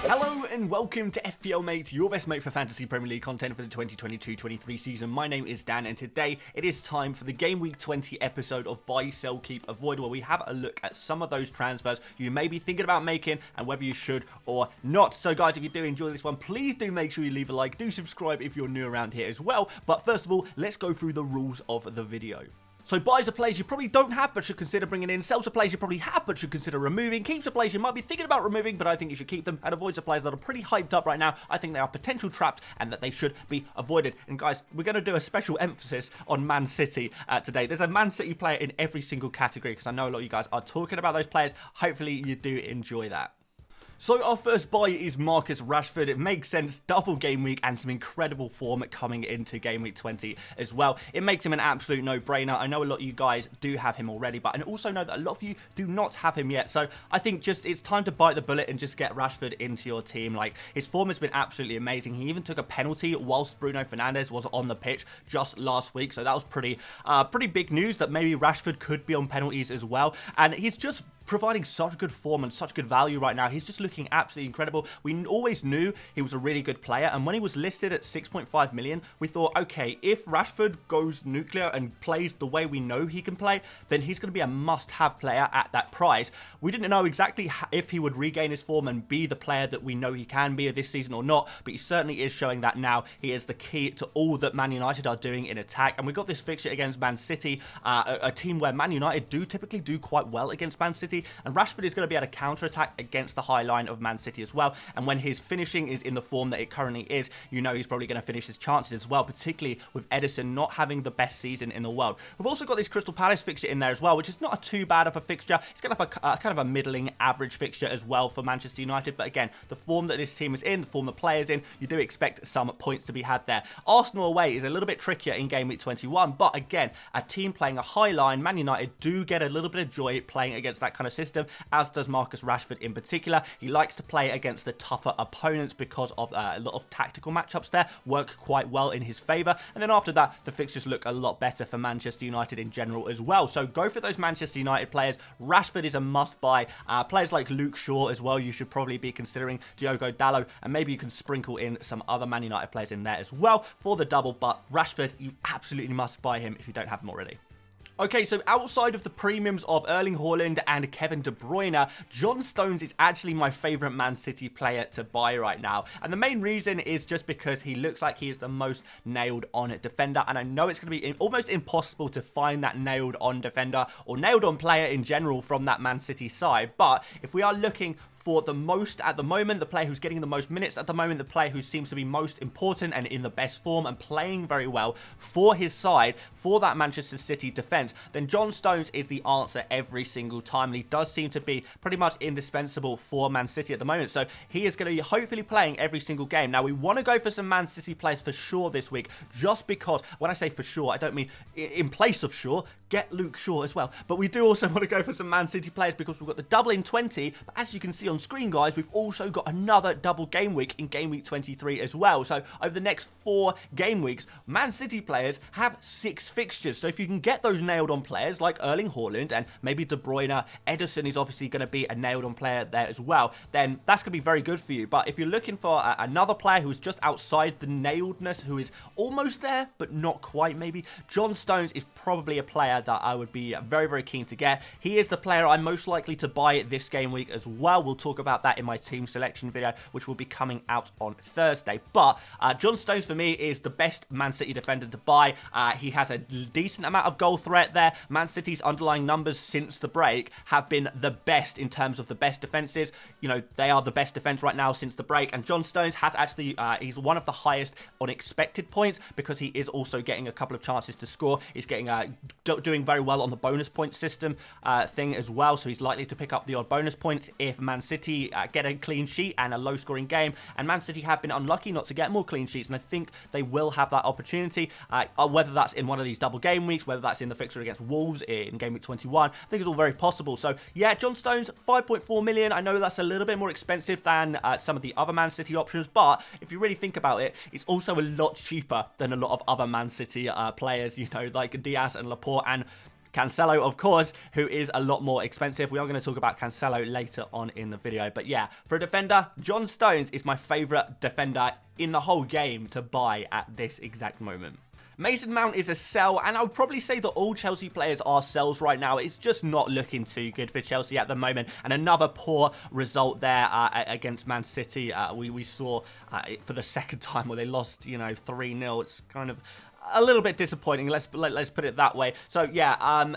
Hello and welcome to FPL Mate, your best mate for Fantasy Premier League content for the 2022-23 season. My name is Dan and today it is time for the Gameweek 20 episode of Buy, Sell, Keep, Avoid, where we have a look at some of those transfers you may be thinking about making and whether you should or not. So guys, if you do enjoy this one, please do make sure you leave a like, do subscribe if you're new around here as well. But first of all, let's go through the rules of the video. So buys are players you probably don't have but should consider bringing in, sells are players you probably have but should consider removing, keeps are players you might be thinking about removing but I think you should keep them, and avoids are players that are pretty hyped up right now. I think they are potential traps and that they should be avoided. And guys, we're going to do a special emphasis on Man City today. There's a Man City player in every single category because I know a lot of you guys are talking about those players. Hopefully you do enjoy that. So our first buy is Rashford. It makes sense, double game week and some incredible form coming into game week 20 as well. It makes him an absolute no-brainer. I know a lot of you guys do have him already, but I also know that a lot of you do not have him yet. So I think just it's time to bite the bullet and just get Rashford into your team. Like, his form has been absolutely amazing. He even took a penalty whilst Bruno Fernandes was on the pitch just last week. So that was pretty big news that maybe Rashford could be on penalties as well. And he's just providing such good form and such good value right now. He's just looking absolutely incredible. We always knew he was a really good player, and when he was listed at 6.5 million, we thought, okay, if Rashford goes nuclear and plays the way we know he can play, then he's going to be a must-have player at that price. We didn't know exactly if he would regain his form and be the player that we know he can be this season or not, but he certainly is showing that now. He is the key to all that Man United are doing in attack, and we got this fixture against Man City, a team where Man United typically do quite well against Man City. And Rashford is going to be able to counter-attack against the high line of Man City as well. And when his finishing is in the form that it currently is, you know he's probably going to finish his chances as well, particularly with Ederson not having the best season in the world. We've also got this Crystal Palace fixture in there as well, which is not too bad of a fixture. It's kind of a middling average fixture as well for Manchester United. But again, the form that this team is in, the form the players in, you do expect some points to be had there. Arsenal away is a little bit trickier in game week 21, but again, a team playing a high line, Man United do get a little bit of joy playing against that kind of system, as does Marcus Rashford in particular. He likes to play against the tougher opponents because of a lot of tactical matchups there work quite well in his favour. And then after that, the fixtures look a lot better for Manchester United in general as well. So go for those Manchester United players. Rashford is a must-buy. Players like Luke Shaw as well, you should probably be considering. Diogo Dalot, and maybe you can sprinkle in some other Man United players in there as well for the double. But Rashford, you absolutely must buy him if you don't have him already. Okay, so outside of the premiums of Erling Haaland and Kevin De Bruyne, John Stones is actually my favourite Man City player to buy right now. And the main reason is just because he looks like he is the most nailed-on defender. And I know it's going to be almost impossible to find that nailed-on defender or nailed-on player in general from that Man City side. But if we are looking for the most at the moment, the player who's getting the most minutes at the moment, the player who seems to be most important and in the best form and playing very well for his side, for that Manchester City defence, then John Stones is the answer every single time. And he does seem to be pretty much indispensable for Man City at the moment. So he is going to be hopefully playing every single game. Now, we want to go for some Man City players for sure this week, just because when I say for sure, I don't mean in place of Shaw. Get Luke Shaw as well. But we do also want to go for some Man City players because we've got the double in 20. But as you can see on screen, guys, we've also got another double game week in game week 23 as well. So over the next 4 game weeks, Man City players have 6 fixtures. So if you can get those nailed on players like Erling Haaland and maybe De Bruyne, Ederson is obviously going to be a nailed on player there as well, then that's going to be very good for you. But if you're looking for another player who's just outside the nailedness, who is almost there but not quite maybe, John Stones is probably a player that I would be very, very keen to get. He is the player I'm most likely to buy this game week as well. We'll talk about that in my team selection video, which will be coming out on Thursday. But John Stones for me is the best Man City defender to buy. He has a decent amount of goal threat there. Man City's underlying numbers since the break have been the best in terms of the best defenses. You know, they are the best defense right now since the break. And John Stones has actually, he's one of the highest on expected points because he is also getting a couple of chances to score. He's getting doing very well on the bonus point system thing as well. So he's likely to pick up the odd bonus points if Man City get a clean sheet and a low scoring game. And Man City have been unlucky not to get more clean sheets. And I think they will have that opportunity, whether that's in one of these double game weeks, whether that's in the fixture against Wolves in game week 21. I think it's all very possible. So yeah, John Stones, 5.4 million. I know that's a little bit more expensive than some of the other Man City options, but if you really think about it, it's also a lot cheaper than a lot of other Man City players, you know, like Diaz and Laporte. And Cancelo, of course, who is a lot more expensive. We are going to talk about Cancelo later on in the video. But yeah, for a defender, John Stones is my favourite defender in the whole game to buy at this exact moment. Mason Mount is a sell, and I would probably say that all Chelsea players are sells right now. It's just not looking too good for Chelsea at the moment, and another poor result there against Man City. We saw for the second time where they lost, 3-0. It's kind of a little bit disappointing, let's put it that way. So yeah,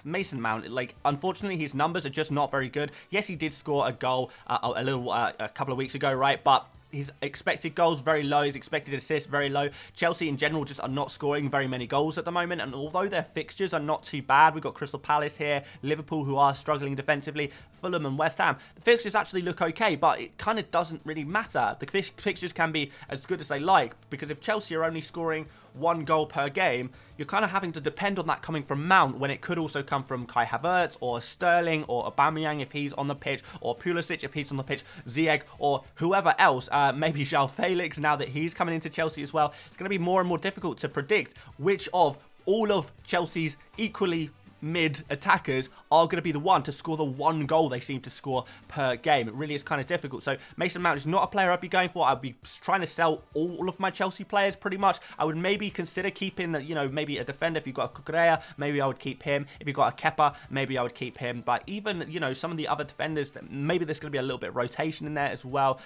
Mason Mount, unfortunately his numbers are just not very good. Yes, he did score a goal a couple of weeks ago, right? But his expected goals very low, his expected assists very low. Chelsea in general just are not scoring very many goals at the moment, and although their fixtures are not too bad, we've got Crystal Palace here, Liverpool who are struggling defensively, Fulham and West Ham. The fixtures actually look okay, but it kind of doesn't really matter. The fixtures can be as good as they like, because if Chelsea are only scoring 1 goal per game, you're kind of having to depend on that coming from Mount, when it could also come from Kai Havertz or Sterling or Aubameyang if he's on the pitch, or Pulisic if he's on the pitch, Ziyech or whoever else, maybe João Felix now that he's coming into Chelsea as well. It's going to be more and more difficult to predict which of all of Chelsea's equally mid attackers are going to be the one to score the 1 goal they seem to score per game. It really is kind of difficult. So Mason Mount is not a player I'd be going for. I'd be trying to sell all of my Chelsea players pretty much. I would maybe consider keeping, maybe a defender. If you've got a Cucurella, maybe I would keep him. If you've got a Kepa, maybe I would keep him. But even, some of the other defenders, maybe there's going to be a little bit of rotation in there as well.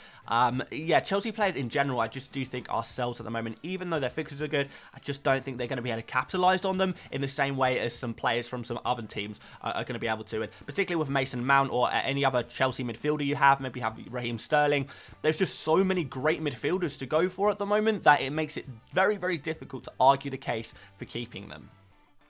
Yeah, Chelsea players in general, I just do think are sells at the moment. Even though their fixtures are good, I just don't think they're going to be able to capitalise on them in the same way as some players from some other teams are going to be able to, and particularly with Mason Mount or any other Chelsea midfielder you have, maybe you have Raheem Sterling. There's just so many great midfielders to go for at the moment that it makes it very, very difficult to argue the case for keeping them.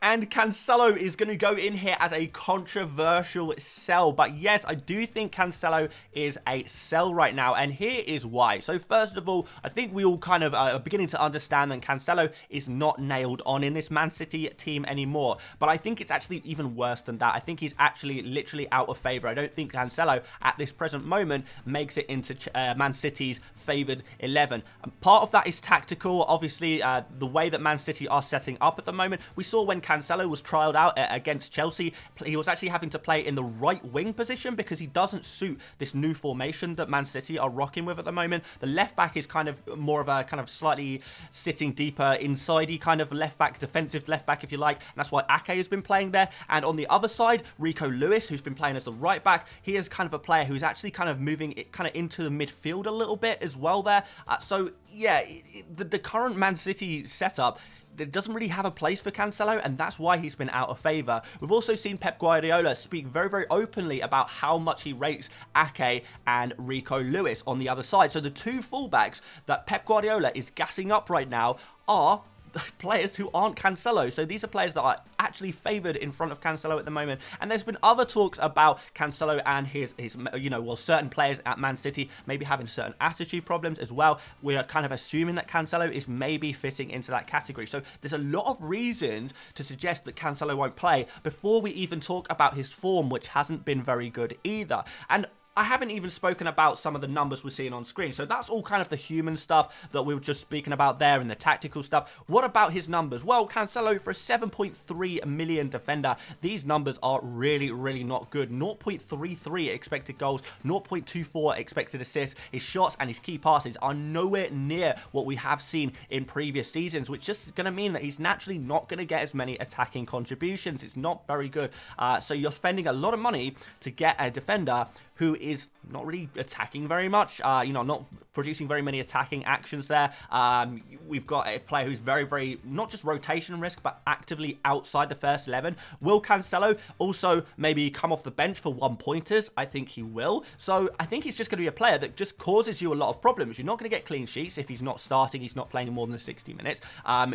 And Cancelo is going to go in here as a controversial sell. But yes, I do think Cancelo is a sell right now. And here is why. So first of all, I think we all kind of are beginning to understand that Cancelo is not nailed on in this Man City team anymore. But I think it's actually even worse than that. I think he's actually literally out of favour. I don't think Cancelo at this present moment makes it into Man City's favoured 11. And part of that is tactical. Obviously, the way that Man City are setting up at the moment. We saw when Cancelo was trialled out against Chelsea, he was actually having to play in the right wing position because he doesn't suit this new formation that Man City are rocking with at the moment. The left back is kind of more of a kind of slightly sitting deeper inside-y kind of left back, defensive left back if you like, and that's why Ake has been playing there. And on the other side, Rico Lewis, who's been playing as the right back, he is kind of a player who's actually kind of moving it kind of into the midfield a little bit as well there. So yeah, the current Man City setup, that doesn't really have a place for Cancelo, and that's why he's been out of favour. We've also seen Pep Guardiola speak very, very openly about how much he rates Ake and Rico Lewis on the other side. So the two fullbacks that Pep Guardiola is gassing up right now are players who aren't Cancelo. So these are players that are actually favoured in front of Cancelo at the moment. And there's been other talks about Cancelo and his certain players at Man City maybe having certain attitude problems as well. We are kind of assuming that Cancelo is maybe fitting into that category. So there's a lot of reasons to suggest that Cancelo won't play before we even talk about his form, which hasn't been very good either. And I haven't even spoken about some of the numbers we're seeing on screen. So that's all kind of the human stuff that we were just speaking about there and the tactical stuff. What about his numbers? Well, Cancelo, for a 7.3 million defender, these numbers are really, really not good. 0.33 expected goals, 0.24 expected assists. His shots and his key passes are nowhere near what we have seen in previous seasons, which just is going to mean that he's naturally not going to get as many attacking contributions. It's not very good. So you're spending a lot of money to get a defender who is not really attacking very much, not producing very many attacking actions there. We've got a player who's very, very, not just rotation risk, but actively outside the first 11. Will Cancelo also maybe come off the bench for one-pointers? I think he will. So I think he's just going to be a player that just causes you a lot of problems. You're not going to get clean sheets if he's not starting, he's not playing more than 60 minutes.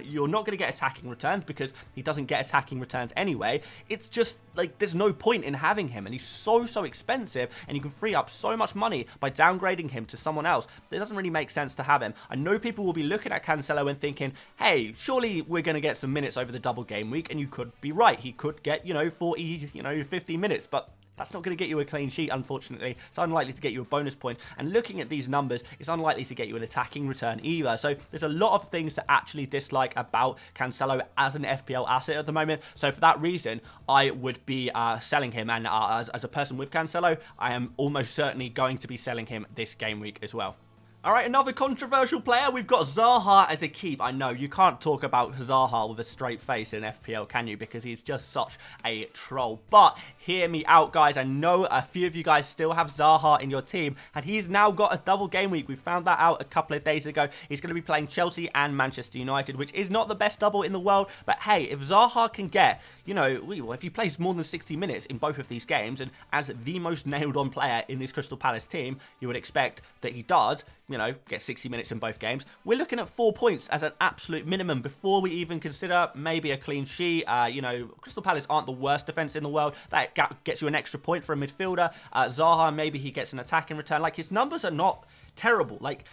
You're not going to get attacking returns because he doesn't get attacking returns anyway. It's just like there's no point in having him, and he's so expensive, and you can free up so much money by downgrading him to someone else. It doesn't really make sense to have him. I know people will be looking at Cancelo and thinking, hey, surely we're going to get some minutes over the double game week, and you could be right. He could get, 40, 50 minutes, but That's not going to get you a clean sheet, unfortunately. It's unlikely to get you a bonus point. And looking at these numbers, it's unlikely to get you an attacking return either. So there's a lot of things to actually dislike about Cancelo as an FPL asset at the moment. So for that reason, I would be selling him. And as a person with Cancelo, I am almost certainly going to be selling him this game week as well. All right, another controversial player. We've got Zaha as a keep. I know, you can't talk about Zaha with a straight face in FPL, can you? Because he's just such a troll. But hear me out, guys. I know a few of you guys still have Zaha in your team, and he's now got a double game week. We found that out a couple of days ago. He's going to be playing Chelsea and Manchester United, which is not the best double in the world. But hey, if Zaha can get, you know, if he plays more than 60 minutes in both of these games, and as the most nailed-on player in this Crystal Palace team, you would expect that he does, you know, get 60 minutes in both games. We're looking at 4 points as an absolute minimum before we even consider maybe a clean sheet. You know, Crystal Palace aren't the worst defence in the world. That gets you an extra point for a midfielder. Zaha, maybe he gets an attack in return. Like, his numbers are not terrible. Like,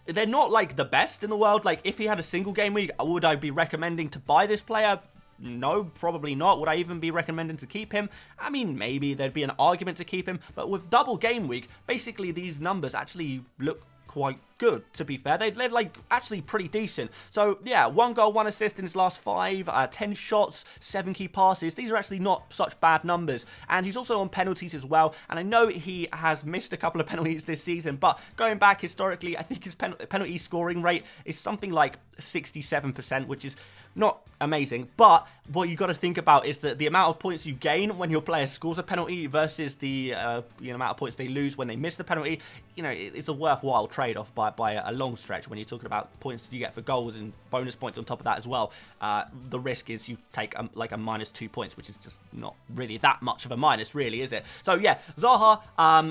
they're not, like, the best in the world. Like, if he had a single game week, would I be recommending to buy this player? No, probably not. Would I even be recommending to keep him? I mean, maybe there'd be an argument to keep him. But with double game week, basically these numbers actually look quite good, to be fair. They're like actually pretty decent. So yeah, 1 goal, 1 assist in his last 5, 10 shots, 7 key passes. These are actually not such bad numbers. And he's also on penalties as well. And I know he has missed a couple of penalties this season, but going back historically, I think his penalty scoring rate is something like 67%, which is not amazing. But what you got to think about is that the amount of points you gain when your player scores a penalty versus the amount of points they lose when they miss the penalty, you know, it's a worthwhile trade-off by a long stretch. When you're talking about points you get for goals and bonus points on top of that as well, the risk is you take like a -2 points, which is just not really that much of a minus, really, is it? So yeah, Zaha,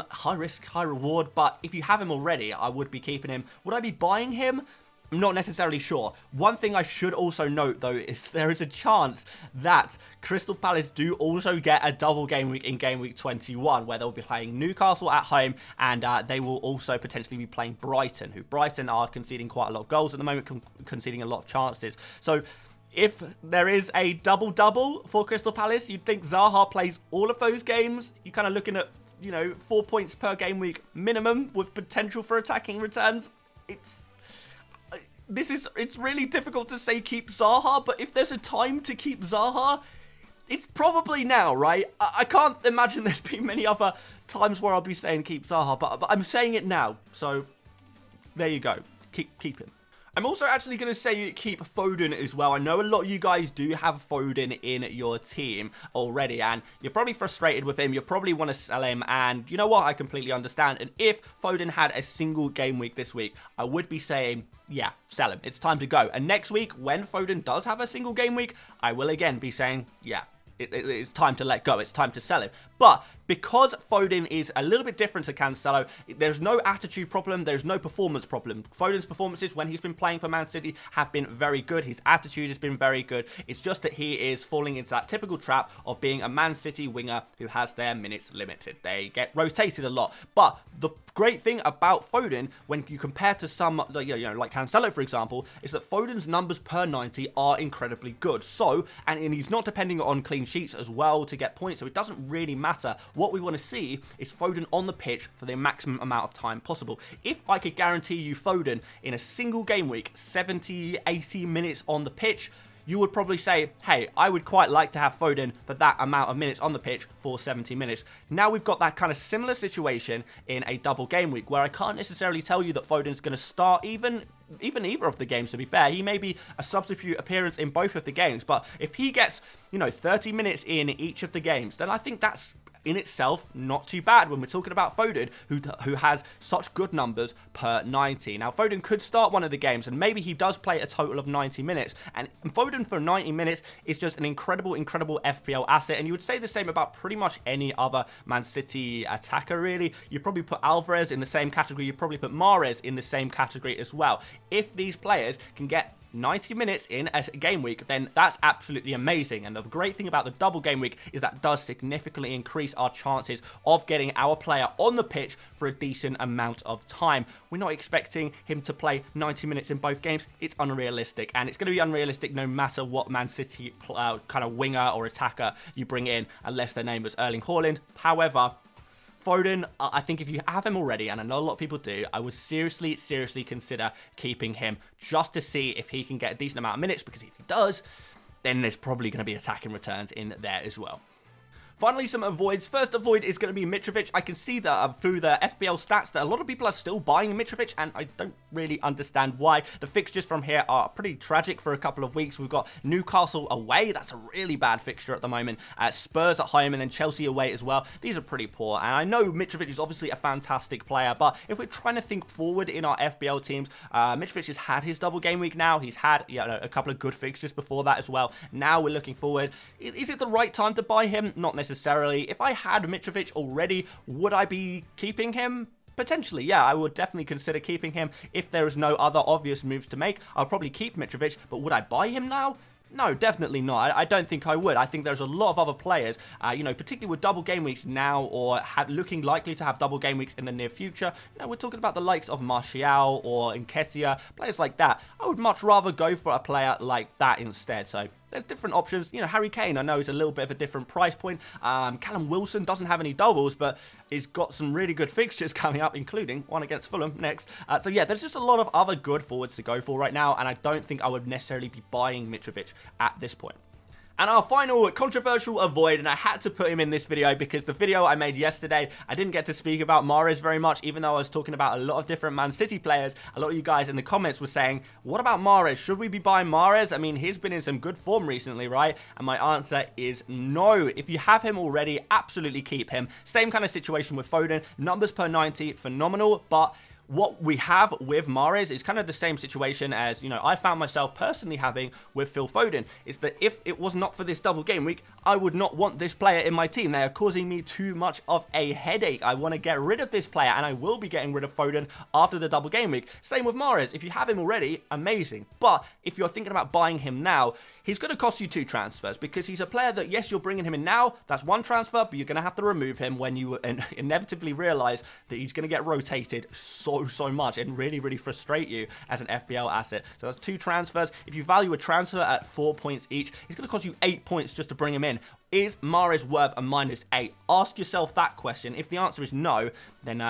high risk, high reward, but if you have him already, I would be keeping him. Would I be buying him? I'm not necessarily sure. One thing I should also note, though, is there is a chance that Crystal Palace do also get a double game week in game week 21, where they'll be playing Newcastle at home, and they will also potentially be playing Brighton, who Brighton are conceding quite a lot of goals at the moment, conceding a lot of chances. So if there is a double-double for Crystal Palace, you'd think Zaha plays all of those games. You're kind of looking at, you know, 4 points per game week minimum with potential for attacking returns. It's really difficult to say keep Zaha, but if there's a time to keep Zaha, it's probably now, right? I can't imagine there's been many other times where I'll be saying keep Zaha, but I'm saying it now. So there you go. Keep him. I'm also actually going to say keep Foden as well. I know a lot of you guys do have Foden in your team already, and you're probably frustrated with him. You probably want to sell him, and you know what? I completely understand. And if Foden had a single game week this week, I would be saying, yeah, sell him. It's time to go. And next week, when Foden does have a single game week, I will again be saying, yeah, it's time to let go. It's time to sell him. But because Foden is a little bit different to Cancelo, there's no attitude problem. There's no performance problem. Foden's performances when he's been playing for Man City have been very good. His attitude has been very good. It's just that he is falling into that typical trap of being a Man City winger who has their minutes limited. They get rotated a lot. But the great thing about Foden, when you compare to some, like Cancelo, for example, is that Foden's numbers per 90 are incredibly good. So, and he's not depending on clean sheets as well to get points, so it doesn't really matter. What we want to see is Foden on the pitch for the maximum amount of time possible. If I could guarantee you Foden in a single game week, 70, 80 minutes on the pitch, you would probably say, hey, I would quite like to have Foden for that amount of minutes on the pitch for 70 minutes. Now we've got that kind of similar situation in a double game week, where I can't necessarily tell you that Foden's going to start even either of the games, to be fair. He may be a substitute appearance in both of the games, but if he gets, 30 minutes in each of the games, then I think that's in itself not too bad when we're talking about Foden, who has such good numbers per 90. Now, Foden could start one of the games, and maybe he does play a total of 90 minutes. And Foden for 90 minutes is just an incredible FPL asset. And you would say the same about pretty much any other Man City attacker, really. You probably put Alvarez in the same category. You probably put Mahrez in the same category as well. If these players can get 90 minutes in a game week, then that's absolutely amazing. And the great thing about the double game week is that does significantly increase our chances of getting our player on the pitch for a decent amount of time. We're not expecting him to play 90 minutes in both games. It's unrealistic, and it's going to be unrealistic no matter what Man City kind of winger or attacker you bring in, unless their name was Erling Haaland. However, Foden, I think if you have him already, and I know a lot of people do, I would seriously consider keeping him just to see if he can get a decent amount of minutes, because if he does, then there's probably going to be attacking returns in there as well. Finally, some avoids. First avoid is going to be Mitrovic. I can see that through the FPL stats that a lot of people are still buying Mitrovic, and I don't really understand why. The fixtures from here are pretty tragic for a couple of weeks. We've got Newcastle away. That's a really bad fixture at the moment. Spurs at home, and then Chelsea away as well. These are pretty poor, and I know Mitrovic is obviously a fantastic player, but if we're trying to think forward in our FPL teams, Mitrovic has had his double game week now. He's had a couple of good fixtures before that as well. Now we're looking forward. Is it the right time to buy him? Not necessarily. If I had Mitrovic already, would I be keeping him? Potentially, yeah, I would definitely consider keeping him. If there is no other obvious moves to make, I'll probably keep Mitrovic, but would I buy him now? No, definitely not. I don't think I would. I think there's a lot of other players, particularly with double game weeks now, or looking likely to have double game weeks in the near future. We're talking about the likes of Martial or Nketiah, players like that. I would much rather go for a player like that instead. So there's different options. Harry Kane, I know, is a little bit of a different price point. Callum Wilson doesn't have any doubles, but he's got some really good fixtures coming up, including one against Fulham next. So yeah, there's just a lot of other good forwards to go for right now, and I don't think I would necessarily be buying Mitrovic at this point. And our final controversial avoid, and I had to put him in this video because the video I made yesterday, I didn't get to speak about Mahrez very much, even though I was talking about a lot of different Man City players. A lot of you guys in the comments were saying, what about Mahrez? Should we be buying Mahrez? I mean, he's been in some good form recently, right? And my answer is no. If you have him already, absolutely keep him. Same kind of situation with Foden. Numbers per 90, phenomenal, but what we have with Mahrez is kind of the same situation as, I found myself personally having with Phil Foden, is that if it was not for this double game week, I would not want this player in my team. They are causing me too much of a headache. I want to get rid of this player, and I will be getting rid of Foden after the double game week. Same with Mahrez. If you have him already, amazing. But if you're thinking about buying him now, he's going to cost you 2 transfers, because he's a player that, yes, you're bringing him in now. That's 1 transfer, but you're going to have to remove him when you inevitably realize that he's going to get rotated so much and really frustrate you as an FPL asset. So that's 2 transfers. If you value a transfer at 4 points each, it's going to cost you 8 points just to bring him in. Is Mahrez worth a -8? Ask yourself that question. If the answer is no, then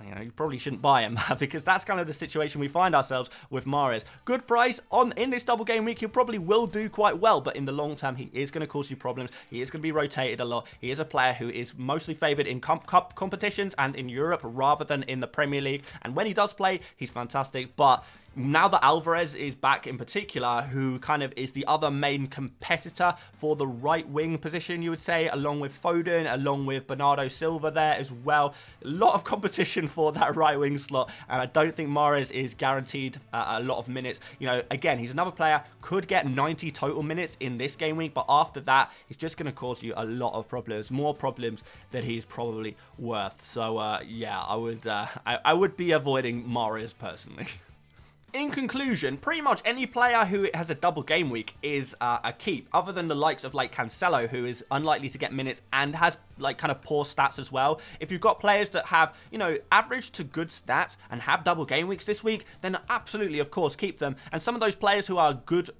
you probably shouldn't buy him, because that's kind of the situation we find ourselves with Mahrez. Good price in this double game week. He probably will do quite well, but in the long term, he is going to cause you problems. He is going to be rotated a lot. He is a player who is mostly favoured in cup competitions and in Europe rather than in the Premier League. And when he does play, he's fantastic. But now that Alvarez is back in particular, who kind of is the other main competitor for the right wing position, you would say, along with Foden, along with Bernardo Silva there as well. A lot of competition for that right wing slot, and I don't think Mahrez is guaranteed a lot of minutes. Again, he's another player, could get 90 total minutes in this game week, but after that, he's just going to cause you a lot of problems, more problems than he's probably worth. So yeah, I would be avoiding Mahrez personally. In conclusion, pretty much any player who has a double game week is a keep, other than the likes of Cancelo, who is unlikely to get minutes and has kind of poor stats as well. If you've got players that have, average to good stats and have double game weeks this week, then absolutely, of course, keep them. And some of those players who are good,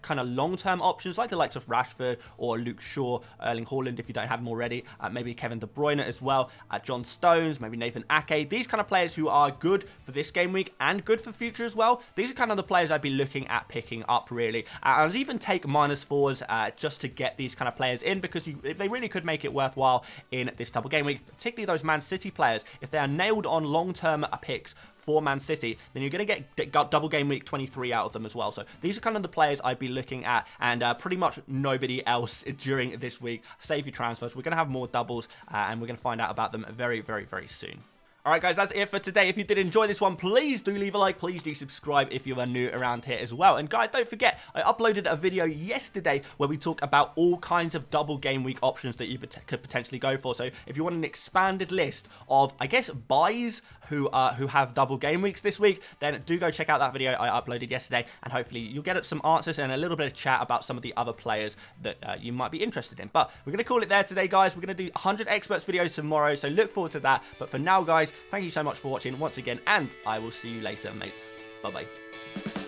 kind of long-term options, like the likes of Rashford or Luke Shaw, Erling Haaland, if you don't have them already, maybe Kevin De Bruyne as well, John Stones, maybe Nathan Ake, these kind of players who are good for this game week and good for future as well. These are kind of the players I'd be looking at picking up, really. I'd even take -4s just to get these kind of players in, because they really could make it worthwhile in this double game week, particularly those Man City players. If they are nailed on long-term picks for Man City, then you're going to get double game week 23 out of them as well. So these are kind of the players I'd be looking at, and pretty much nobody else during this week. Save your transfers. We're going to have more doubles, and we're going to find out about them very soon. Alright guys, that's it for today. If you did enjoy this one, please do leave a like. Please do subscribe if you are new around here as well. And guys, don't forget, I uploaded a video yesterday where we talk about all kinds of double game week options that you could potentially go for. So if you want an expanded list of, I guess, buys who have double game weeks this week, then do go check out that video I uploaded yesterday, and hopefully you'll get some answers and a little bit of chat about some of the other players that you might be interested in. But we're going to call it there today, guys. We're going to do 100 experts videos tomorrow, so look forward to that. But for now, guys, thank you so much for watching once again, and I will see you later, mates. Bye-bye.